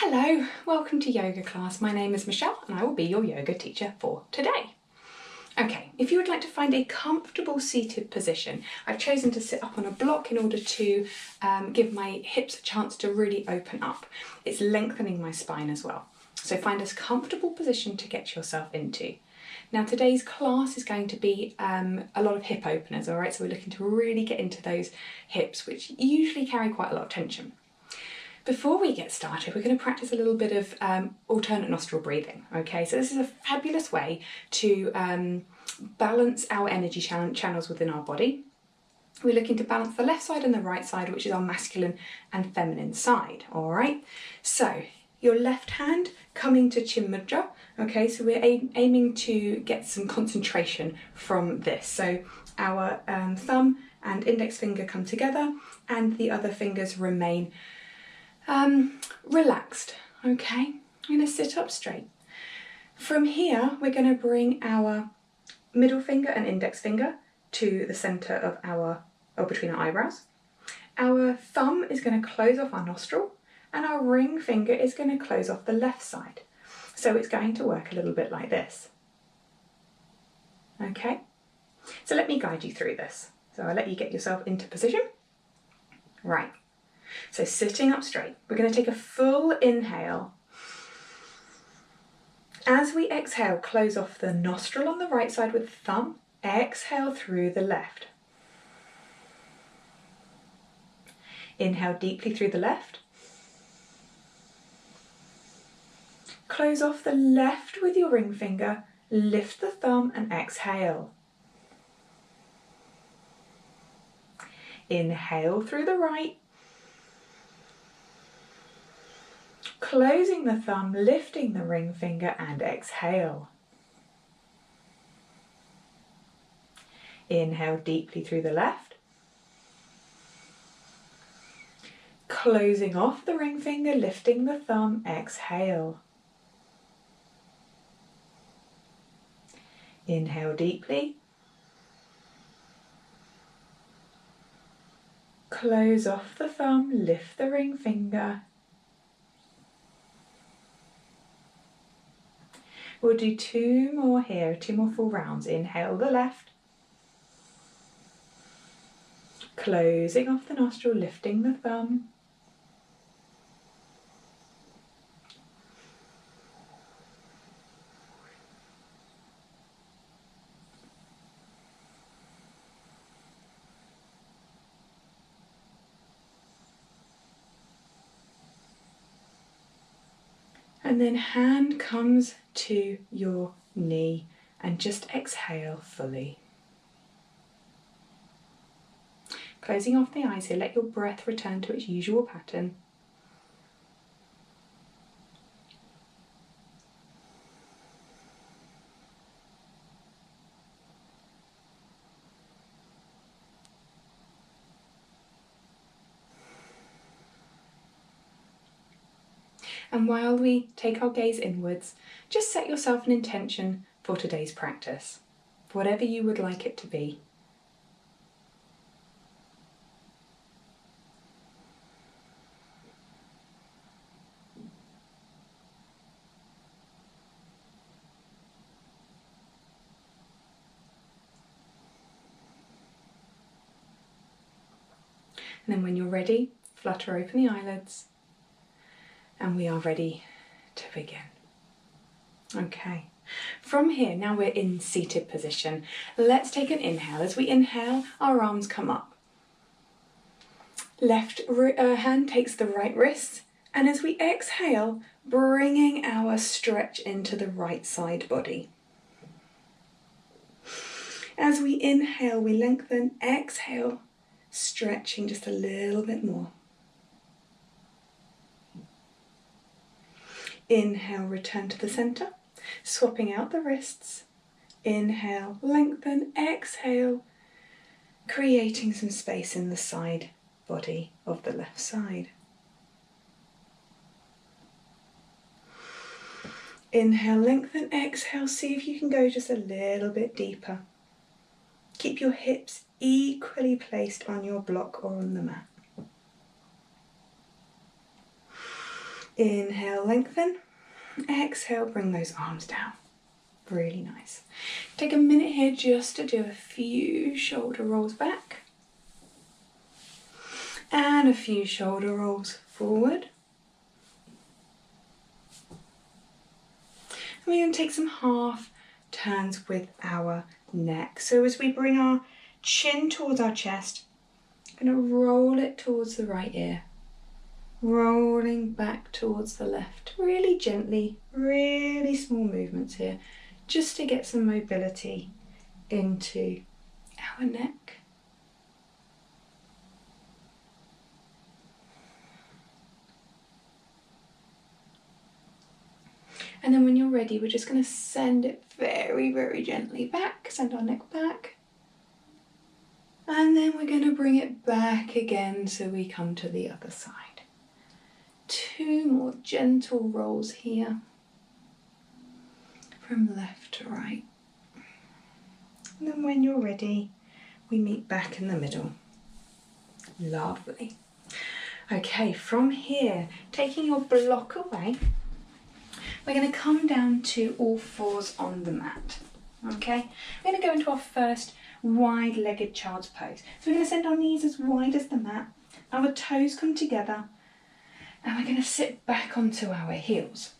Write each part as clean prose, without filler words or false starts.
Hello, welcome to yoga class. My name is Michelle and I will be your yoga teacher for today. Okay, if you would like to find a comfortable seated position, I've chosen to sit up on a block in order to give my hips a chance to really open up. It's lengthening my spine as well. So find a comfortable position to get yourself into. Now today's class is going to be a lot of hip openers, all right? So we're looking to really get into those hips, which usually carry quite a lot of tension. Before we get started, we're going to practice a little bit of alternate nostril breathing, okay? So this is a fabulous way to balance our energy channels within our body. We're looking to balance the left side and the right side, which is our masculine and feminine side, all right? So your left hand coming to Chin Mudra, okay? So we're aiming to get some concentration from this. So our thumb and index finger come together and the other fingers remain relaxed, okay? I'm going to sit up straight. From here, we're going to bring our middle finger and index finger to the center of between our eyebrows. Our thumb is going to close off our nostril and our ring finger is going to close off the left side. So it's going to work a little bit like this. Okay? So let me guide you through this. So I'll let you get yourself into position. Right. So sitting up straight, we're going to take a full inhale. As we exhale, close off the nostril on the right side with the thumb. Exhale through the left. Inhale deeply through the left. Close off the left with your ring finger. Lift the thumb and exhale. Inhale through the right. Closing the thumb, lifting the ring finger and exhale. Inhale deeply through the left. Closing off the ring finger, lifting the thumb, exhale. Inhale deeply. Close off the thumb, lift the ring finger. We'll do two more here, two more full rounds. Inhale the left. Closing off the nostril, lifting the thumb. And then hand comes to your knee and just exhale fully. Closing off the eyes here, let your breath return to its usual pattern. And while we take our gaze inwards, just set yourself an intention for today's practice, whatever you would like it to be. And then when you're ready, flutter open the eyelids. And we are ready to begin. Okay, from here, now we're in seated position. Let's take an inhale. As we inhale, our arms come up. Left hand takes the right wrist, and as we exhale, bringing our stretch into the right side body. As we inhale, we lengthen, exhale, stretching just a little bit more. Inhale, return to the center, swapping out the wrists. Inhale, lengthen, exhale, creating some space in the side body of the left side. Inhale, lengthen, exhale, see if you can go just a little bit deeper. Keep your hips equally placed on your block or on the mat. Inhale, lengthen. Exhale, bring those arms down. Really nice. Take a minute here just to do a few shoulder rolls back. And a few shoulder rolls forward. And we're going to take some half turns with our neck. So as we bring our chin towards our chest, I'm going to roll it towards the right ear. Rolling back towards the left. Really gently, really small movements here, just to get some mobility into our neck. And then when you're ready, we're just going to send it very, very gently back, send our neck back. And then we're going to bring it back again so we come to the other side. 2 more gentle rolls here, from left to right. And then when you're ready, we meet back in the middle. Lovely. Okay, from here, taking your block away, we're going to come down to all fours on the mat. Okay, we're going to go into our first wide-legged child's pose. So we're going to send our knees as wide as the mat, our toes come together, and we're going to sit back onto our heels.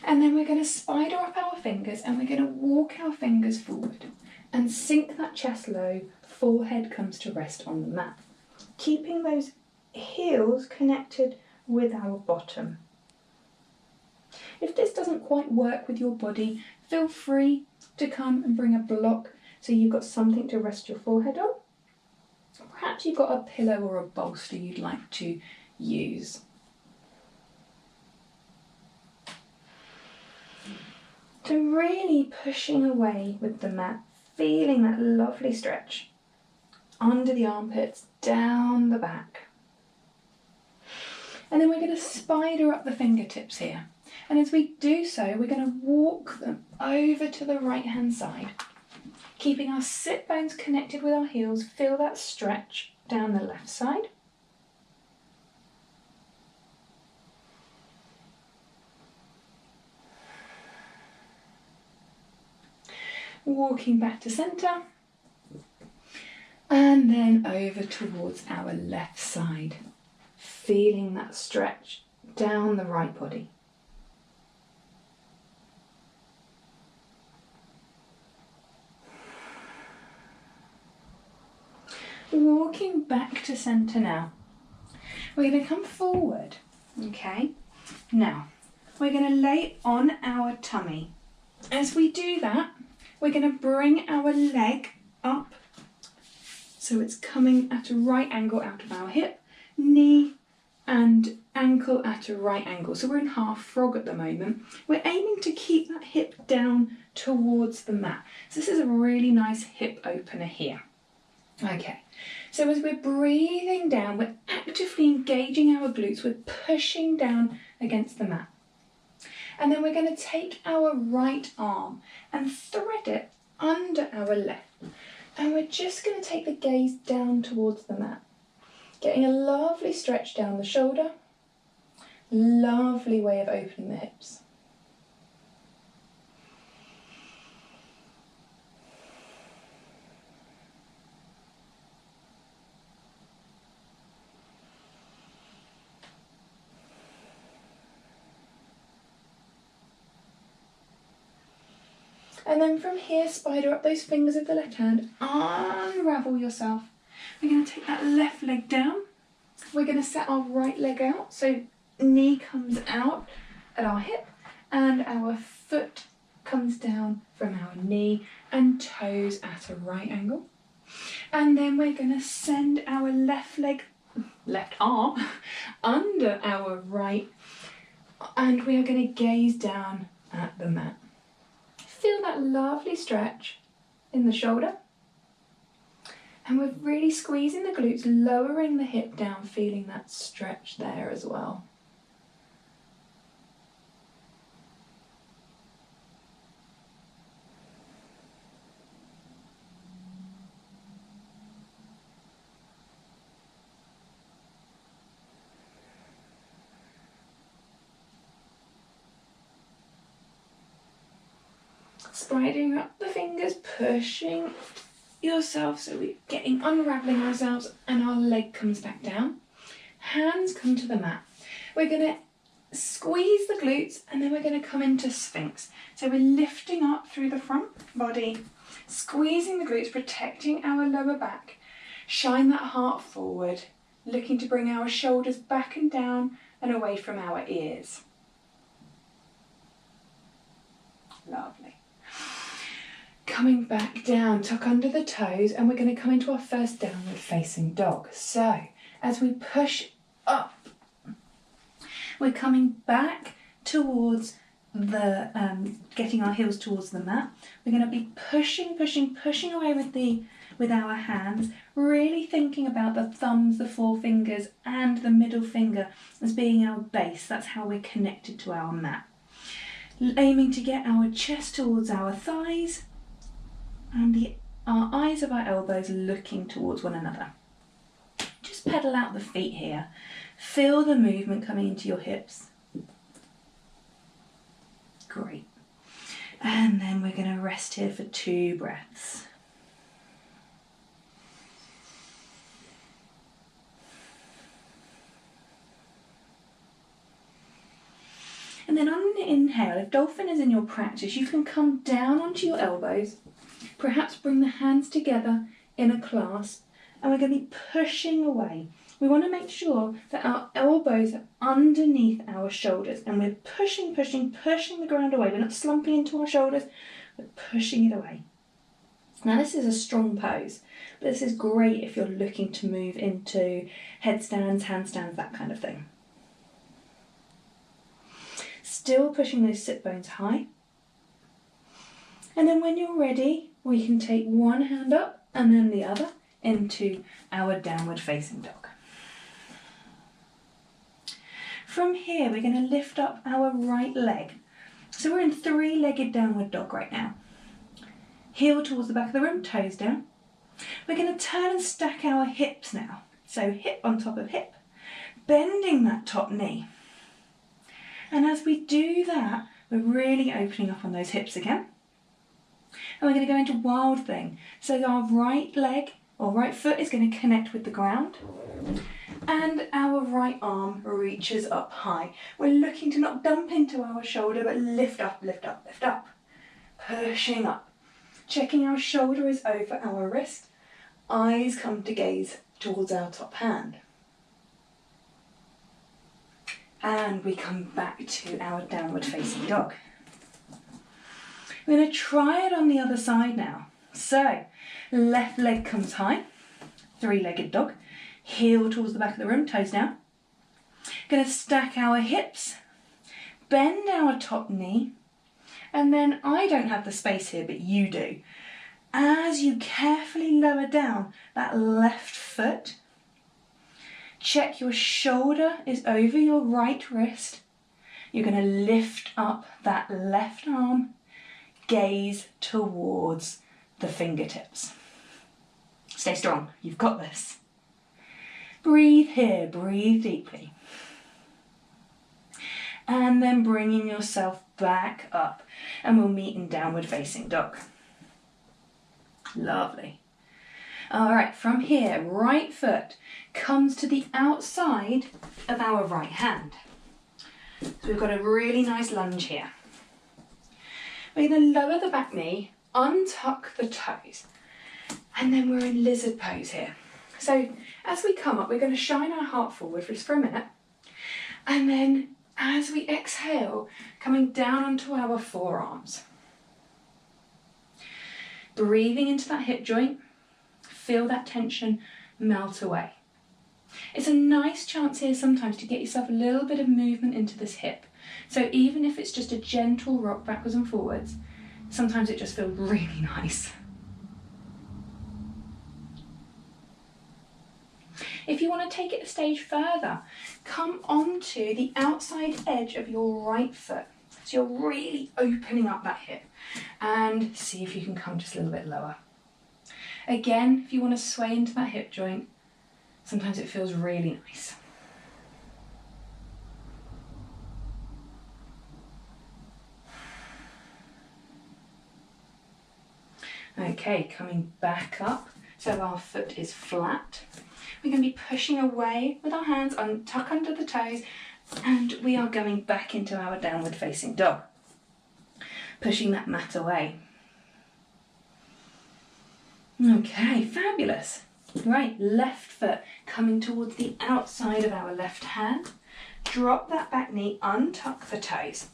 And then we're going to spider up our fingers and we're going to walk our fingers forward and sink that chest low, forehead comes to rest on the mat, keeping those heels connected with our bottom. If this doesn't quite work with your body, feel free to come and bring a block so you've got something to rest your forehead on. Perhaps you've got a pillow or a bolster you'd like to use. So really pushing away with the mat, feeling that lovely stretch under the armpits, down the back. And then we're going to spider up the fingertips here. And as we do so, we're going to walk them over to the right hand side, keeping our sit bones connected with our heels. Feel that stretch down the left side. Walking back to centre, and then over towards our left side, feeling that stretch down the right body. Walking back to centre now. We're going to come forward, okay? Now, we're going to lay on our tummy. As we do that, we're going to bring our leg up so it's coming at a right angle out of our hip, knee and ankle at a right angle. So we're in half frog at the moment. We're aiming to keep that hip down towards the mat. So this is a really nice hip opener here. Okay, so as we're breathing down, we're actively engaging our glutes, we're pushing down against the mat. And then we're going to take our right arm and thread it under our left. And we're just going to take the gaze down towards the mat, getting a lovely stretch down the shoulder, lovely way of opening the hips. And then from here, spider up those fingers of the left hand, unravel yourself. We're going to take that left leg down. We're going to set our right leg out, so knee comes out at our hip and our foot comes down from our knee and toes at a right angle. And then we're going to send our left arm under our right, and we are going to gaze down at the mat. Feel that lovely stretch in the shoulder. And we're really squeezing the glutes, lowering the hip down, feeling that stretch there as well. Sliding up the fingers, pushing yourself, so we're unraveling ourselves, and our leg comes back down. Hands come to the mat. We're going to squeeze the glutes, and then we're going to come into Sphinx. So we're lifting up through the front body, squeezing the glutes, protecting our lower back. Shine that heart forward, looking to bring our shoulders back and down and away from our ears. Lovely. Coming back down, tuck under the toes, and we're going to come into our first downward facing dog. So as we push up, we're coming back towards the, getting our heels towards the mat. We're going to be pushing away with our hands, really thinking about the thumbs, the forefingers, and the middle finger as being our base. That's how we're connected to our mat. Aiming to get our chest towards our thighs and our eyes of our elbows looking towards one another. Just pedal out the feet here. Feel the movement coming into your hips. Great. And then we're going to rest here for 2 breaths. And then on an inhale, if dolphin is in your practice, you can come down onto your elbows, perhaps bring the hands together in a clasp, and we're going to be pushing away. We want to make sure that our elbows are underneath our shoulders, and we're pushing the ground away. We're not slumping into our shoulders, we're pushing it away. Now this is a strong pose, but this is great if you're looking to move into headstands, handstands, that kind of thing. Still pushing those sit bones high. And then when you're ready, we can take one hand up and then the other into our downward facing dog. From here, we're going to lift up our right leg. So we're in 3-legged downward dog right now. Heel towards the back of the room, toes down. We're going to turn and stack our hips now. So hip on top of hip, bending that top knee. And as we do that, we're really opening up on those hips again. And we're going to go into wild thing. So our right leg or right foot is going to connect with the ground. And our right arm reaches up high. We're looking to not dump into our shoulder, but lift up, lift up, lift up. Pushing up. Checking our shoulder is over our wrist. Eyes come to gaze towards our top hand. And we come back to our downward facing dog. We're going to try it on the other side now. So, left leg comes high, 3-legged dog. Heel towards the back of the room, toes down. Going to stack our hips, bend our top knee, and then I don't have the space here, but you do. As you carefully lower down that left foot, check your shoulder is over your right wrist. You're going to lift up that left arm, gaze towards the fingertips. Stay strong, you've got this. Breathe here, breathe deeply. And then bringing yourself back up, and we'll meet in downward facing dog. Lovely. All right, from here, right foot comes to the outside of our right hand. So we've got a really nice lunge here. We're going to lower the back knee, untuck the toes, and then we're in lizard pose here. So as we come up, we're going to shine our heart forward just for a minute, and then as we exhale, coming down onto our forearms. Breathing into that hip joint, feel that tension melt away. It's a nice chance here sometimes to get yourself a little bit of movement into this hip. So even if it's just a gentle rock backwards and forwards, sometimes it just feels really nice. If you want to take it a stage further, come onto the outside edge of your right foot. So you're really opening up that hip, and see if you can come just a little bit lower. Again, if you want to sway into that hip joint, sometimes it feels really nice. Okay, coming back up so our foot is flat. We're going to be pushing away with our hands, tuck under the toes, and we are going back into our downward facing dog. Pushing that mat away. Okay, fabulous. Right, left foot coming towards the outside of our left hand. Drop that back knee, untuck the toes.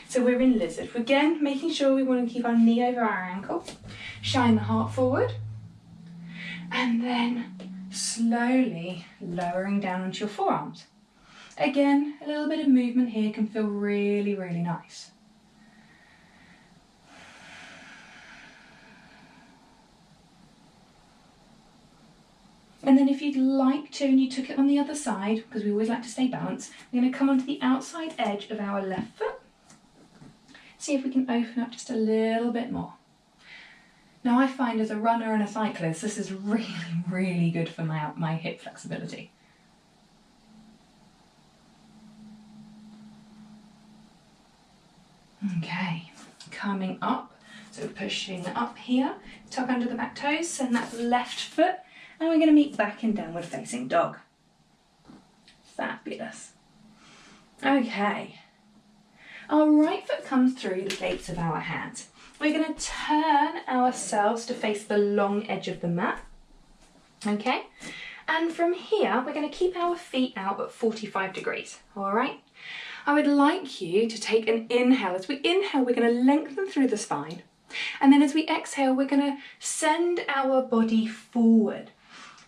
So we're in lizard. Again, making sure we want to keep our knee over our ankle. Shine the heart forward. And then slowly lowering down onto your forearms. Again, a little bit of movement here can feel really, really nice. And then if you'd like to, and you took it on the other side, because we always like to stay balanced, we're going to come onto the outside edge of our left foot. See if we can open up just a little bit more. Now I find as a runner and a cyclist, this is really, really good for my hip flexibility. Okay, coming up, so pushing up here, tuck under the back toes, send that left foot, and we're going to meet back in downward facing dog. Fabulous. Okay, our right foot comes through the gates of our hands. We're going to turn ourselves to face the long edge of the mat. Okay, and from here we're going to keep our feet out at 45 degrees. All right, I would like you to take an inhale. As we inhale, we're going to lengthen through the spine, and then as we exhale, we're going to send our body forward.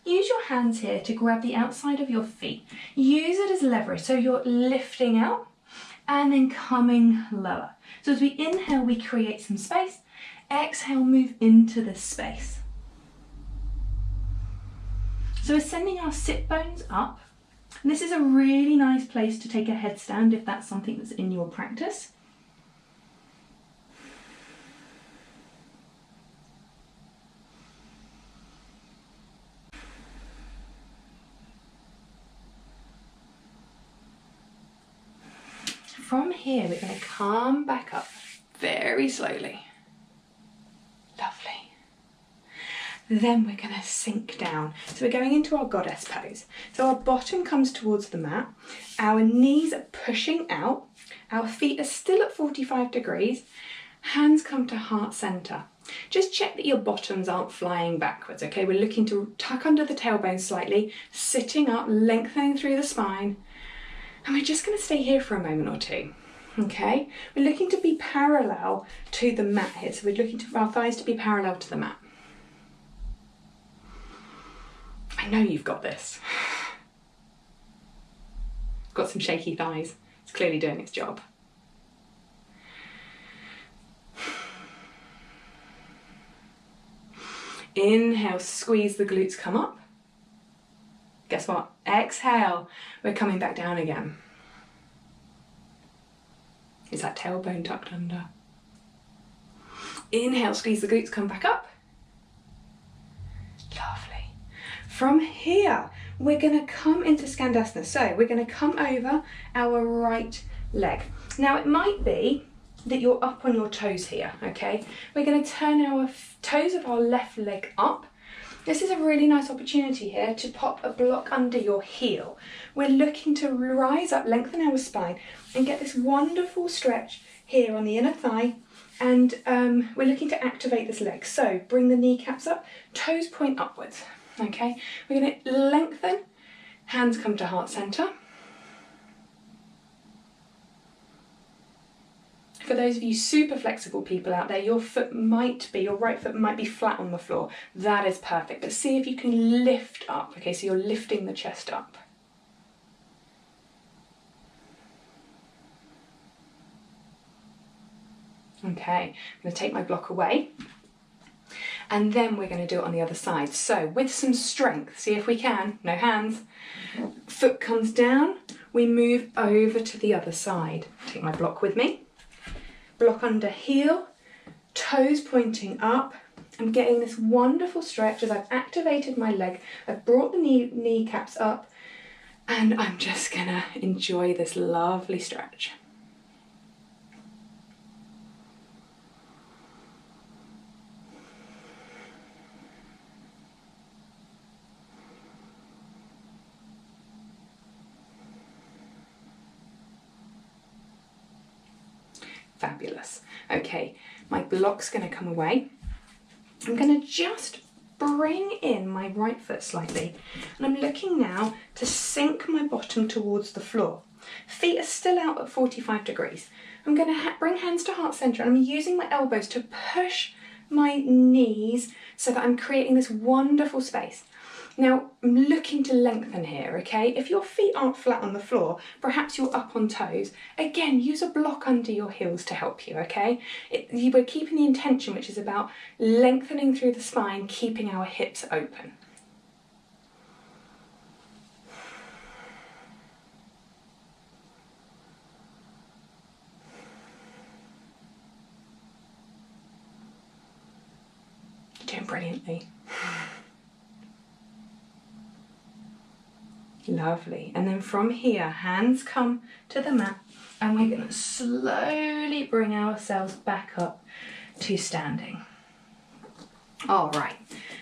Use your hands here to grab the outside of your feet. Use it as leverage, so you're lifting out and then coming lower. So as we inhale, we create some space. Exhale, move into this space. So we're sending our sit bones up. And this is a really nice place to take a headstand if that's something that's in your practice. From here, we're going to come back up very slowly. Lovely. Then we're going to sink down. So we're going into our goddess pose. So our bottom comes towards the mat. Our knees are pushing out. Our feet are still at 45 degrees. Hands come to heart center. Just check that your bottoms aren't flying backwards, okay? We're looking to tuck under the tailbone slightly, sitting up, lengthening through the spine. And we're just going to stay here for a moment or two, okay? We're looking to be parallel to the mat here. So we're looking for our thighs to be parallel to the mat. I know you've got this. Got some shaky thighs. It's clearly doing its job. Inhale, squeeze the glutes, come up. Guess what? Exhale, we're coming back down again. Is that tailbone tucked under? Inhale, squeeze the glutes, come back up. Lovely. From here, we're going to come into Skandasana. So we're going to come over our right leg. Now it might be that you're up on your toes here, okay? We're going to turn our toes of our left leg up. This is a really nice opportunity here to pop a block under your heel. We're looking to rise up, lengthen our spine, and get this wonderful stretch here on the inner thigh. And we're looking to activate this leg. So bring the kneecaps up, toes point upwards, okay? We're going to lengthen, hands come to heart center. For those of you super flexible people out there, your right foot might be flat on the floor. That is perfect, but see if you can lift up, okay? So you're lifting the chest up. Okay, I'm going to take my block away. And then we're going to do it on the other side. So with some strength, see if we can, no hands. Foot comes down, we move over to the other side. Take my block with me. Block under heel, toes pointing up. I'm getting this wonderful stretch as I've activated my leg. I've brought the kneecaps up, and I'm just gonna enjoy this lovely stretch. Fabulous. Okay, my block's going to come away. I'm going to just bring in my right foot slightly, and I'm looking now to sink my bottom towards the floor. Feet are still out at 45 degrees. I'm going to bring hands to heart center, and I'm using my elbows to push my knees so that I'm creating this wonderful space. Now, I'm looking to lengthen here, okay? If your feet aren't flat on the floor, perhaps you're up on toes. Again, use a block under your heels to help you, okay? We're keeping the intention, which is about lengthening through the spine, keeping our hips open. You're doing brilliantly. Lovely. And then from here, hands come to the mat, and we're going to slowly bring ourselves back up to standing. All right.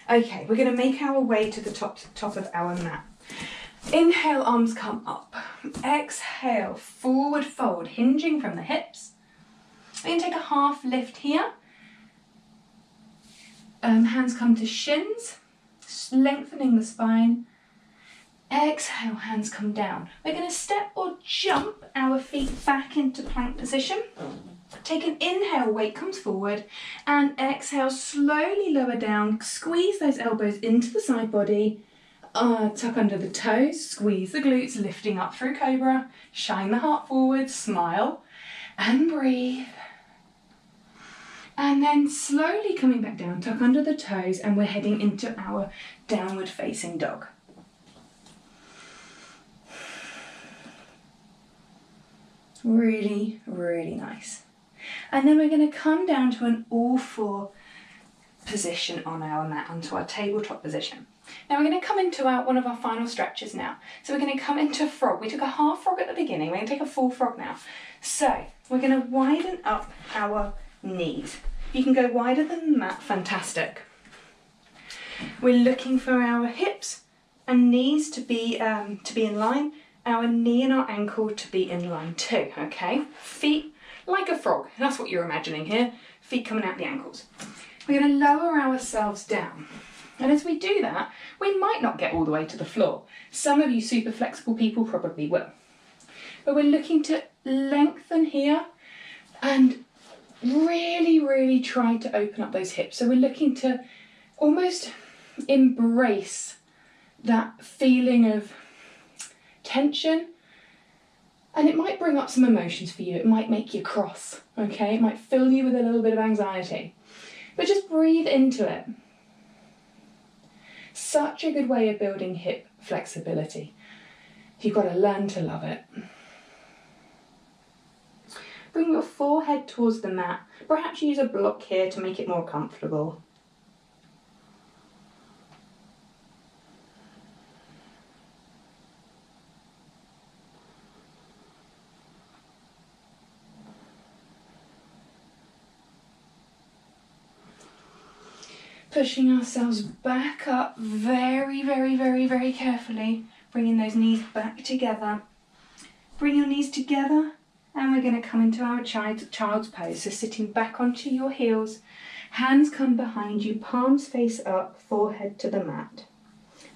Okay, we're going to make our way to the top of our mat. Inhale, arms come up. Exhale, forward fold, hinging from the hips. We're going to take a half lift here. Hands come to shins, lengthening the spine. Exhale, hands come down. We're going to step or jump our feet back into plank position. Take an inhale, weight comes forward, and exhale, slowly lower down. Squeeze those elbows into the side body. Tuck under the toes, squeeze the glutes, lifting up through cobra. Shine the heart forward, smile, and breathe. And then slowly coming back down, tuck under the toes, and we're heading into our downward facing dog. Really, really nice. And then we're going to come down to an all-four position on our mat, onto our tabletop position. Now we're going to come into one of our final stretches now. So we're going to come into frog. We took a half frog at the beginning. We're going to take a full frog now. So we're going to widen up our knees. You can go wider than the mat, fantastic. We're looking for our hips and knees to be in line. Our knee and our ankle to be in line too, okay? Feet like a frog, that's what you're imagining here. Feet coming out the ankles. We're going to lower ourselves down. And as we do that, we might not get all the way to the floor. Some of you super flexible people probably will. But we're looking to lengthen here and really, really try to open up those hips. So we're looking to almost embrace that feeling of tension, and it might bring up some emotions for you. It might make you cross, okay? It might fill you with a little bit of anxiety, but just breathe into it. Such a good way of building hip flexibility. You've got to learn to love it. Bring your forehead towards the mat. Perhaps use a block here to make it more comfortable. Pushing ourselves back up very, very, very, very carefully. Bringing those knees back together. Bring your knees together, and we're going to come into our child's pose. So sitting back onto your heels, hands come behind you, palms face up, forehead to the mat.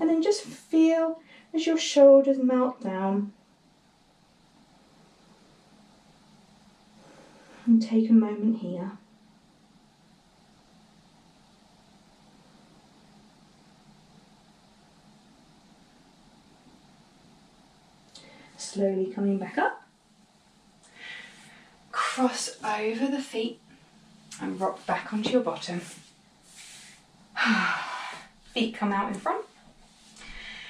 And then just feel as your shoulders melt down. And take a moment here. Slowly coming back up. Cross over the feet and rock back onto your bottom. Feet come out in front.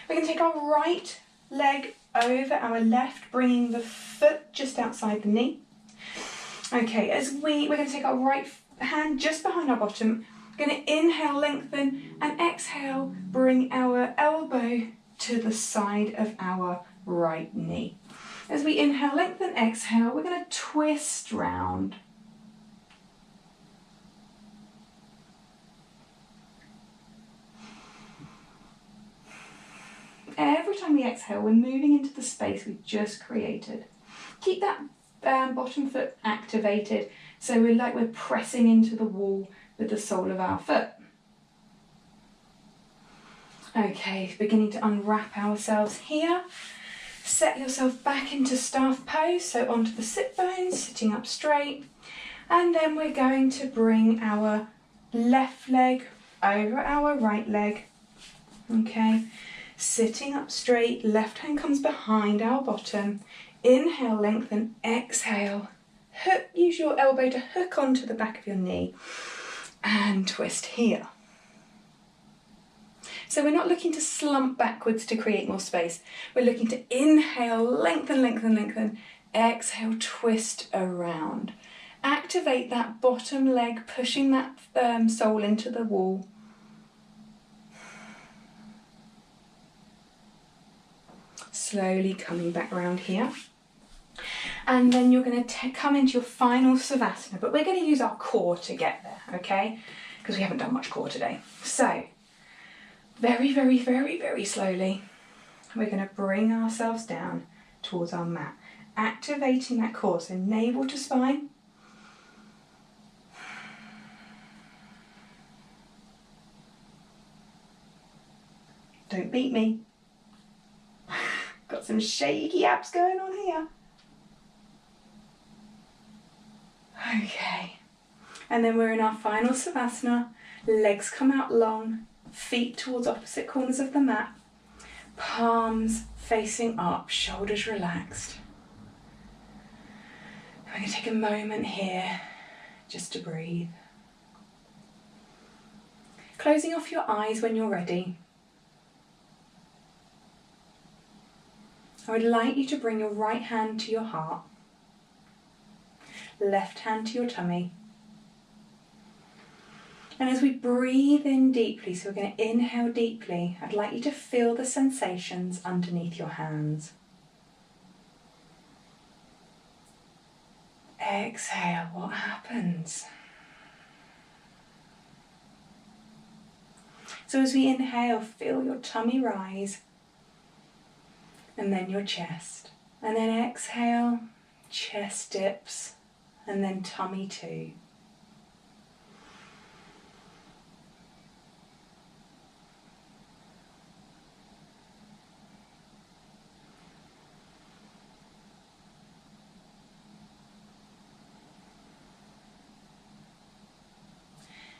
We're going to take our right leg over our left, bringing the foot just outside the knee. Okay, we're going to take our right hand just behind our bottom. We're going to inhale, lengthen, and exhale, bring our elbow to the side of our right knee. As we inhale, lengthen, exhale, we're going to twist round. Every time we exhale, we're moving into the space we just created. Keep that bottom foot activated, so we're pressing into the wall with the sole of our foot. Okay, beginning to unwrap ourselves here. Set yourself back into staff pose, so onto the sit bones, sitting up straight. And then we're going to bring our left leg over our right leg. Okay, sitting up straight, left hand comes behind our bottom. Inhale, lengthen, exhale. Hook, use your elbow to hook onto the back of your knee and twist here. So we're not looking to slump backwards to create more space. We're looking to inhale, lengthen, lengthen, lengthen. Exhale, twist around. Activate that bottom leg, pushing that sole into the wall. Slowly coming back around here. And then you're going to come into your final Savasana, but we're going to use our core to get there, okay? Because we haven't done much core today. So, very, very, very, very slowly, we're going to bring ourselves down towards our mat, activating that core, so navel to spine. Don't beat me. Got some shaky abs going on here. Okay, and then we're in our final Savasana. Legs come out long, feet towards opposite corners of the mat, palms facing up, shoulders relaxed. I'm going to take a moment here just to breathe. Closing off your eyes when you're ready. I would like you to bring your right hand to your heart, left hand to your tummy. And as we breathe in deeply, so we're going to inhale deeply, I'd like you to feel the sensations underneath your hands. Exhale, what happens? So as we inhale, feel your tummy rise, and then your chest. And then exhale, chest dips, and then tummy too.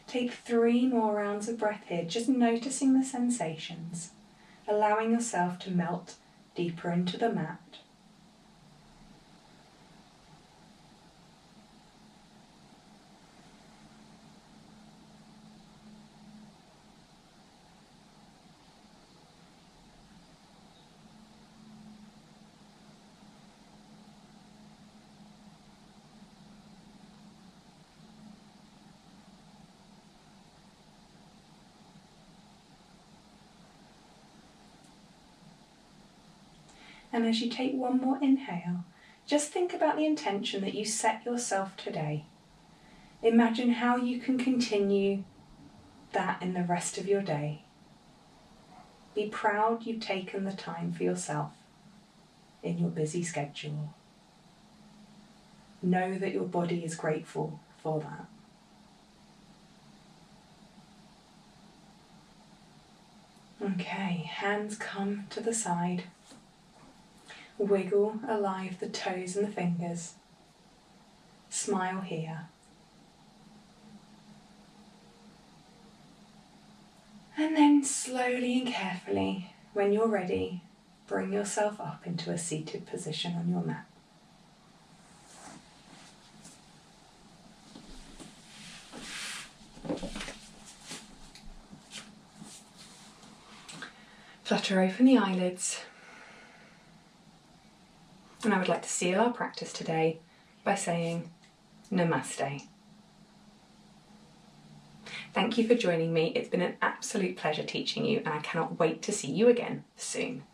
Take 3 more rounds of breath here, just noticing the sensations, allowing yourself to melt deeper into the mat. And as you take one more inhale, just think about the intention that you set yourself today. Imagine how you can continue that in the rest of your day. Be proud you've taken the time for yourself in your busy schedule. Know that your body is grateful for that. Okay, hands come to the side. Wiggle alive the toes and the fingers. Smile here. And then slowly and carefully, when you're ready, bring yourself up into a seated position on your mat. Flutter open the eyelids. And I would like to seal our practice today by saying Namaste. Thank you for joining me. It's been an absolute pleasure teaching you, and I cannot wait to see you again soon.